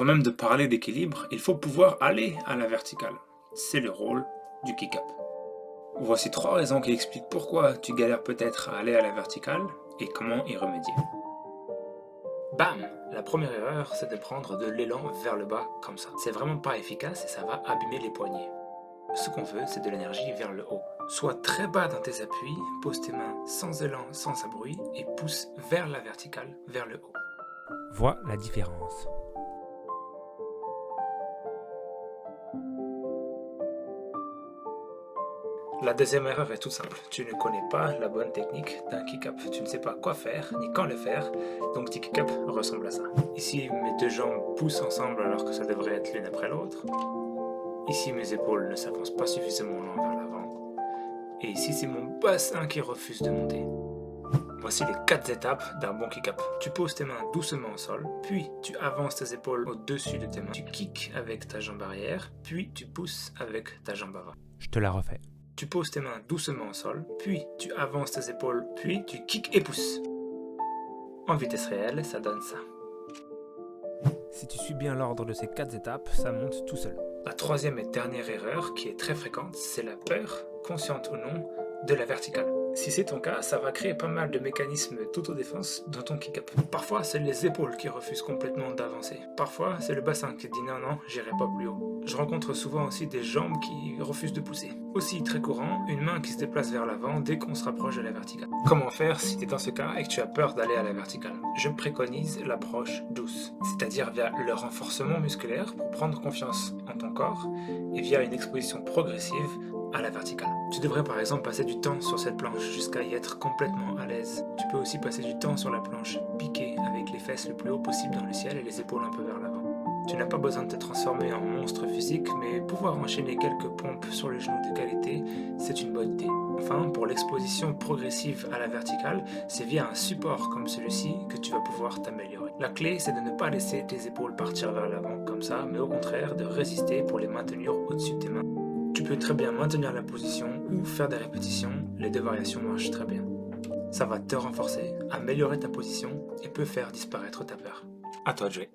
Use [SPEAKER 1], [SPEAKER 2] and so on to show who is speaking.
[SPEAKER 1] Avant même de parler d'équilibre, il faut pouvoir aller à la verticale. C'est le rôle du kick-up. Voici 3 raisons qui expliquent pourquoi tu galères peut-être à aller à la verticale et comment y remédier. Bam! La première erreur, c'est de prendre de l'élan vers le bas comme ça. C'est vraiment pas efficace et ça va abîmer les poignets. Ce qu'on veut, c'est de l'énergie vers le haut. Sois très bas dans tes appuis, pose tes mains sans élan, sans bruit et pousse vers la verticale, vers le haut.
[SPEAKER 2] Vois la différence.
[SPEAKER 1] La deuxième erreur est toute simple. Tu ne connais pas la bonne technique d'un kick-up. Tu ne sais pas quoi faire, ni quand le faire. Donc tes kick-up ressemblent à ça. Ici, mes 2 jambes poussent ensemble alors que ça devrait être l'une après l'autre. Ici, mes épaules ne s'avancent pas suffisamment loin vers l'avant. Et ici, c'est mon bassin qui refuse de monter. Voici les 4 étapes d'un bon kick-up. Tu poses tes mains doucement au sol, puis tu avances tes épaules au-dessus de tes mains. Tu kicks avec ta jambe arrière, puis tu pousses avec ta jambe avant.
[SPEAKER 2] Je te la refais.
[SPEAKER 1] Tu poses tes mains doucement au sol, puis tu avances tes épaules, puis tu kicks et pousses. En vitesse réelle, ça donne ça.
[SPEAKER 2] Si tu suis bien l'ordre de ces 4 étapes, ça monte tout seul.
[SPEAKER 1] La troisième et dernière erreur, qui est très fréquente, c'est la peur, consciente ou non, de la verticale. Si c'est ton cas, ça va créer pas mal de mécanismes d'autodéfense dans ton kick-up. Parfois, c'est les épaules qui refusent complètement d'avancer. Parfois, c'est le bassin qui dit non, j'irai pas plus haut. Je rencontre souvent aussi des jambes qui refusent de pousser. Aussi très courant, une main qui se déplace vers l'avant dès qu'on se rapproche de la verticale. Comment faire si tu es dans ce cas et que tu as peur d'aller à la verticale? Je préconise l'approche douce, c'est-à-dire via le renforcement musculaire pour prendre confiance en ton corps et via une exposition progressive à la verticale. Tu devrais par exemple passer du temps sur cette planche jusqu'à y être complètement à l'aise. Tu peux aussi passer du temps sur la planche, piquer avec les fesses le plus haut possible dans le ciel et les épaules un peu vers l'avant. Tu n'as pas besoin de te transformer en monstre physique, mais pouvoir enchaîner quelques pompes sur les genoux de qualité, c'est une bonne idée. Enfin, pour l'exposition progressive à la verticale, c'est via un support comme celui-ci que tu vas pouvoir t'améliorer. La clé, c'est de ne pas laisser tes épaules partir vers l'avant comme ça, mais au contraire de résister pour les maintenir au-dessus de tes mains. Tu peux très bien maintenir la position ou faire des répétitions, les 2 variations marchent très bien. Ça va te renforcer, améliorer ta position et peut faire disparaître ta peur. À toi de jouer.